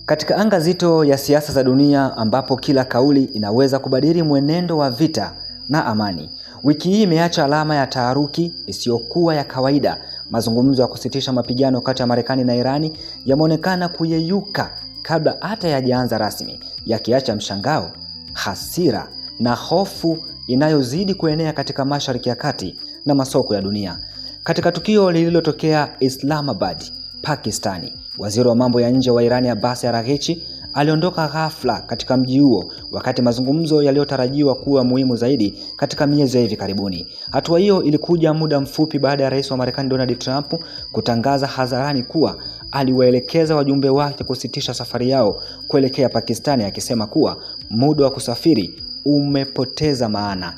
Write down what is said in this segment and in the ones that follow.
Katika anga zito ya siasa za dunia ambapo kila kauli inaweza kubadili mwenendo wa vita na amani, wiki hii imeacha alama ya taharuki isiyokuwa ya kawaida. Mazungumzo ya kusitisha mapigano kati ya Marekani na Irani yameonekana kuyeyuka kabla hata yajaanza rasmi, yakiacha mshangao, hasira na hofu inayozidi kuenea katika Mashariki ya Kati na masoko ya dunia. Katika tukio lililotokea Islamabad, Pakistani, waziri wa mambo ya nje wa Irani Abbas Araghchi aliondoka ghafla katika mji huo wakati mazungumzo yaliyotarajiwa kuwa muhimu zaidi katika miezi ya hivi karibuni. Hatua hiyo ilikuja muda mfupi baada ya rais wa Marekani Donald Trump kutangaza hadharani kuwa aliwaelekeza wajumbe wake kusitisha safari yao kuelekea Pakistani, akisema kuwa muda wa kusafiri umepoteza maana.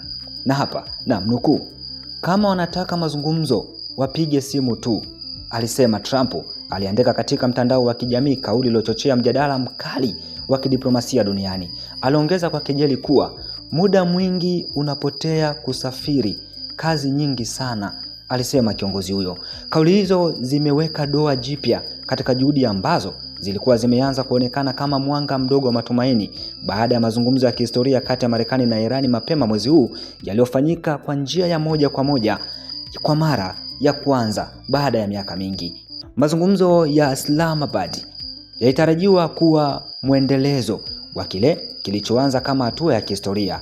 Na hapa namnukuu, "Kama wanataka mazungumzo wapige simu tu," alisema Trump. Aliandika katika mtandao wa kijamii, kauli iliyochochea mjadala mkali wa kidiplomasia duniani. Aliongeza kwa kejeli kuwa muda mwingi unapotea kusafiri, kazi nyingi sana, alisema kiongozi huyo. Kauli hizo zimeweka doa jipya katika juhudi ambazo zilikuwa zimeanza kuonekana kama mwanga mdogo wa matumaini baada ya mazungumzo ya kihistoria kati ya Marekani na Irani mapema mwezi huu yaliyofanyika kwa njia ya moja kwa moja kwa mara ya kwanza baada ya miaka mingi. Mazungumzo ya Islamabad yalitarajiwa kuwa mwendelezo wa kile kilichoanza kama hatua ya kihistoria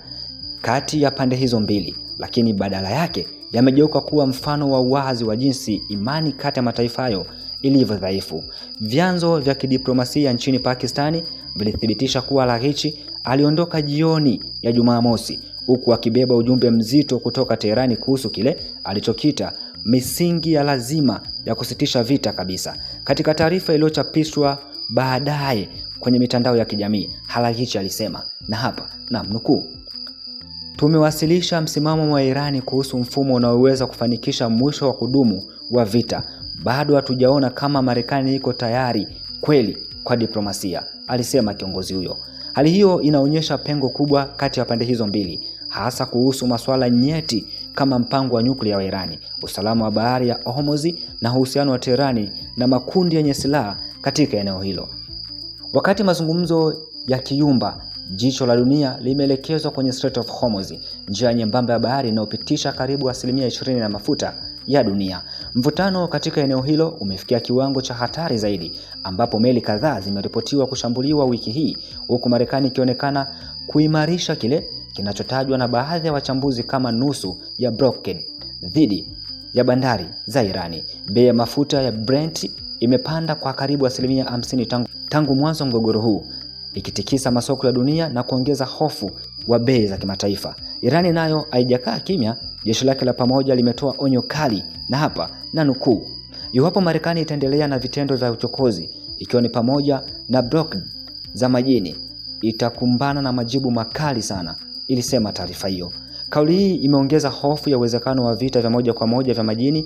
kati ya pande hizo mbili, lakini badala yake yamegeuka kuwa mfano wa wazi wa jinsi imani kati ya mataifa hayo ilivyo dhaifu. Vyanzo vya kidiplomasia nchini Pakistani vilithibitisha kuwa Araghchi aliondoka jioni ya Jumamosi huku akibeba ujumbe mzito kutoka Teherani kuhusu kile alichokita misingi ya lazima ya kusitisha vita kabisa. Katika taarifa iliyochapishwa baadaye kwenye mitandao ya kijamii, Araghchi alisema, na hapa namnukuu, "Tumewasilisha msimamo wa Irani kuhusu mfumo unaoweza kufanikisha mwisho wa kudumu wa vita. Bado hatujaona kama Marekani iko tayari kweli kwa diplomasia," alisema kiongozi huyo. Hali hiyo inaonyesha pengo kubwa kati ya pande hizo mbili, hasa kuhusu masuala nyeti kama mpango wa nyuklia wa Irani, usalama wa bahari ya Hormuz na uhusiano wa Teherani na makundi yenye silaha katika eneo hilo. Wakati mazungumzo ya kiyumba, jicho la dunia limeelekezwa kwenye Strait of Hormuz, njia nyembamba ya bahari inayopitisha karibu 20% ya mafuta ya dunia. Mvutano katika eneo hilo umefikia kiwango cha hatari zaidi, ambapo meli kadhaa zimeripotiwa kushambuliwa wiki hii, huku Marekani ikionekana kuimarisha kile kinachotajwa na baadhi ya wachambuzi kama nusu ya blockade dhidi ya bandari za Irani. Bei ya mafuta ya Brent imepanda kwa karibu 50% tangu mwanzo mgogoro huu, ikitikisa masoko ya dunia na kuongeza hofu wa bei za kimataifa. Irani nayo haijakaa kimya. Jeshi lake la pamoja limetoa onyo kali, na hapa na nukuu, "Iwapo Marekani itaendelea na vitendo vya uchokozi, ikiwa ni pamoja na blockade za majini, itakumbana na majibu makali sana," ilisema taarifa hiyo. Kauli hii imeongeza hofu ya uwezekano wa vita vya moja kwa moja vya majini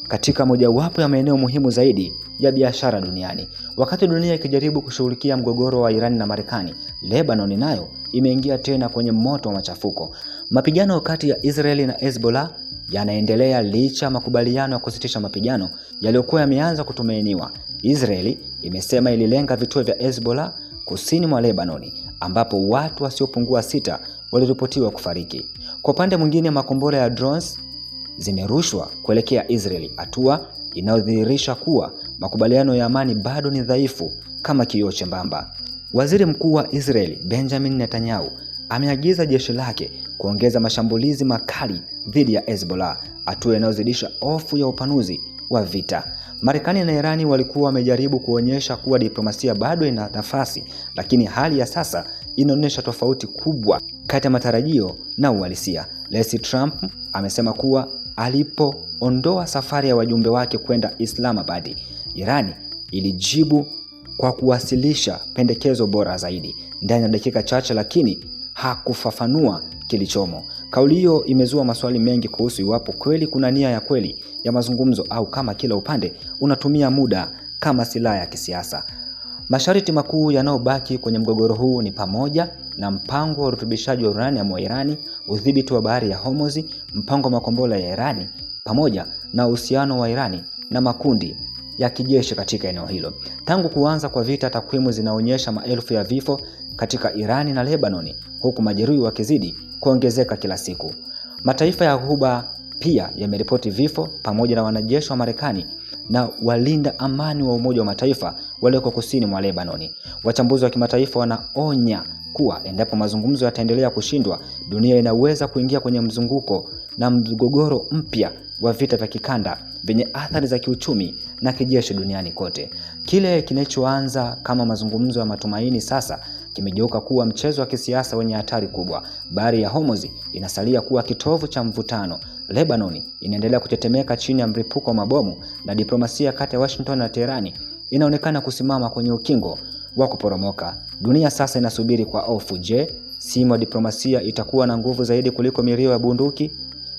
katika mojawapo ya maeneo muhimu zaidi ya biashara duniani. Wakati dunia ikijaribu kushughulikia mgogoro wa Irani na Marekani, Lebanon nayo imeingia tena kwenye moto wa machafuko. Mapigano kati ya Israeli na Hezbollah yanaendelea licha makubaliano ya kusitisha mapigano yaliyokuwa yameanza kutumainiwa. Israeli imesema ililenga vituo vya Hezbollah kusini mwa Lebanon, ambapo watu wasiopungua 6 waliripotiwa kufariki. Kwa upande mwingine, makombora ya drones zimerushwa kuelekea Israeli, hatua inayodhihirisha kuwa makubaliano ya amani bado ni dhaifu kama kioo chembamba. Waziri Mkuu wa Israeli Benjamin Netanyahu ameagiza jeshi lake kuongeza mashambulizi makali dhidi ya Hezbollah, hatua inayozidisha hofu ya upanuzi wa vita. Marekani na Irani walikuwa wamejaribu kuonyesha kuwa diplomasia bado ina nafasi, lakini hali ya sasa inaonyesha tofauti kubwa kati ya matarajio na uhalisia. Rais Trump amesema kuwa alipoondoa safari ya wajumbe wake kwenda Islamabad, Irani ilijibu kwa kuwasilisha pendekezo bora zaidi ndani ya dakika chache, lakini hakufafanua kilichomo. Kauli hiyo imezua maswali mengi kuhusu iwapo kweli kuna nia ya kweli ya mazungumzo au kama kila upande unatumia muda kama silaha ya kisiasa. Masharti makuu yanayobaki kwenye mgogoro huu ni pamoja na mpango wa urutubishaji wa uranium wa Irani, udhibiti wa bahari ya Hormuz, mpango wa makombora ya Irani, pamoja na uhusiano wa Irani na makundi ya kijeshi katika eneo hilo. Tangu kuanza kwa vita, takwimu zinaonyesha maelfu ya vifo katika Irani na Lebanoni, huku majeruhi wakizidi kuongezeka kila siku. Mataifa ya Ghuba pia yameripoti vifo, pamoja na wanajeshi wa Marekani na walinda amani wa Umoja wa Mataifa walioko kusini mwa Lebanoni. Wachambuzi wa kimataifa wanaonya kuwa endapo mazungumzo yataendelea kushindwa, dunia inaweza kuingia kwenye mzunguko na mgogoro mpya wa vita vya kikanda vyenye athari za kiuchumi na kijeshi duniani kote. Kile kinachoanza kama mazungumzo ya matumaini sasa kimegeuka kuwa mchezo wa kisiasa wenye hatari kubwa. Bahari ya Hormuz inasalia kuwa kitovu cha mvutano. Lebanoni inaendelea kutetemeka chini ya mlipuko wa mabomu, na diplomasia kati ya Washington na Teherani inaonekana kusimama kwenye ukingo wa kuporomoka. Dunia sasa inasubiri kwa hofu. Je, simu ya diplomasia itakuwa na nguvu zaidi kuliko milio ya bunduki?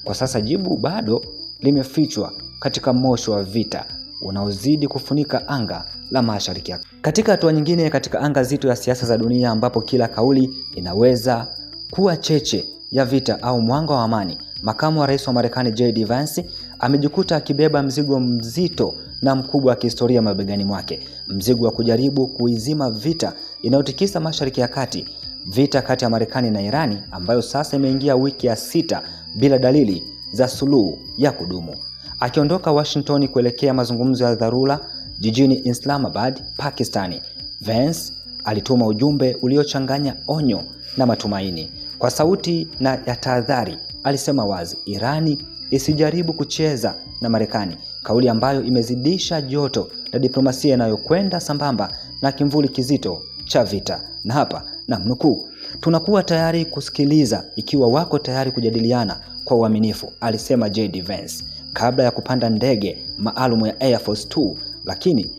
Kwa sasa jibu bado limefichwa katika moshi wa vita unaozidi kufunika anga la Mashariki ya Kati. Katika hatua nyingine, katika anga zito ya siasa za dunia ambapo kila kauli inaweza kuwa cheche ya vita au mwanga wa amani, makamu wa rais wa Marekani JD Vance amejikuta akibeba mzigo mzito na mkubwa wa kihistoria mabegani mwake, mzigo wa kujaribu kuizima vita inayotikisa Mashariki ya Kati, vita kati ya Marekani na Irani ambayo sasa imeingia wiki ya 6 bila dalili za suluhu ya kudumu. Akiondoka Washington kuelekea mazungumzo ya dharura jijini Islamabad, Pakistani, Vance alituma ujumbe uliochanganya onyo na matumaini. Kwa sauti na ya tahadhari, alisema wazi, Irani isijaribu kucheza na Marekani, kauli ambayo imezidisha joto la diplomasia inayokwenda sambamba na kimvuli kizito cha vita. Na hapa namnukuu, tunakuwa tayari kusikiliza ikiwa wako tayari kujadiliana kwa uaminifu, alisema JD Vance kabla ya kupanda ndege maalum ya Air Force 2, lakini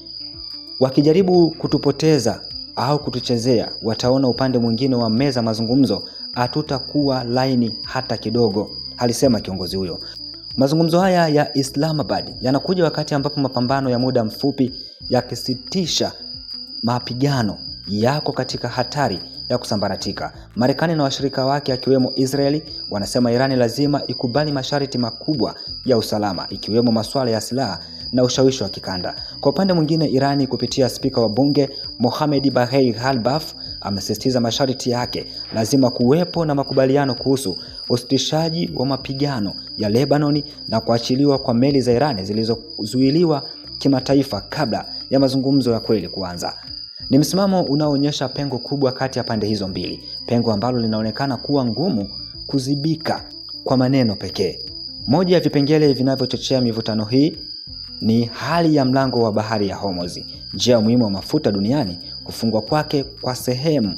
wakijaribu kutupoteza au kutuchezea, wataona upande mwingine wa meza mazungumzo, hatutakuwa laini hata kidogo, alisema kiongozi huyo. Mazungumzo haya ya Islamabad yanakuja wakati ambapo mapambano ya muda mfupi yakisitisha mapigano yako katika hatari ya kusambaratika. Marekani na washirika wake akiwemo Israeli wanasema Irani lazima ikubali masharti makubwa ya usalama, ikiwemo masuala ya silaha na ushawishi wa kikanda. Kwa upande mwingine, Irani kupitia spika wa bunge Mohamed Bagher Ghalbaf amesisitiza masharti yake lazima kuwepo na makubaliano kuhusu usitishaji wa mapigano ya Lebanoni na kuachiliwa kwa meli za Irani zilizozuiliwa kimataifa kabla ya mazungumzo ya kweli kuanza. Ni msimamo unaoonyesha pengo kubwa kati ya pande hizo mbili, pengo ambalo linaonekana kuwa ngumu kuzibika kwa maneno pekee. Moja ya vipengele vinavyochochea mivutano hii ni hali ya mlango wa bahari ya Hormuz, njia muhimu ya mafuta duniani. Kufungwa kwake kwa sehemu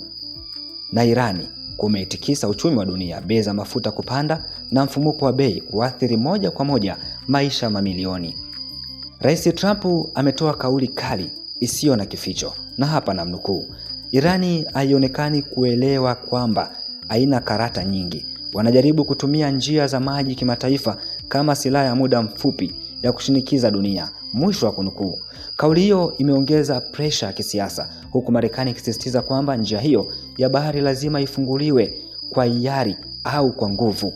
na Irani kumeitikisa uchumi wa dunia, bei za mafuta kupanda na mfumuko wa bei kuathiri moja kwa moja maisha mamilioni. Rais Trump ametoa kauli kali isiyo na kificho, na hapa namnukuu, Irani haionekani kuelewa kwamba haina karata nyingi. Wanajaribu kutumia njia za maji kimataifa kama silaha ya muda mfupi ya kushinikiza dunia, mwisho wa kunukuu. Kauli hiyo imeongeza presha ya kisiasa, huku Marekani ikisisitiza kwamba njia hiyo ya bahari lazima ifunguliwe kwa hiari au kwa nguvu.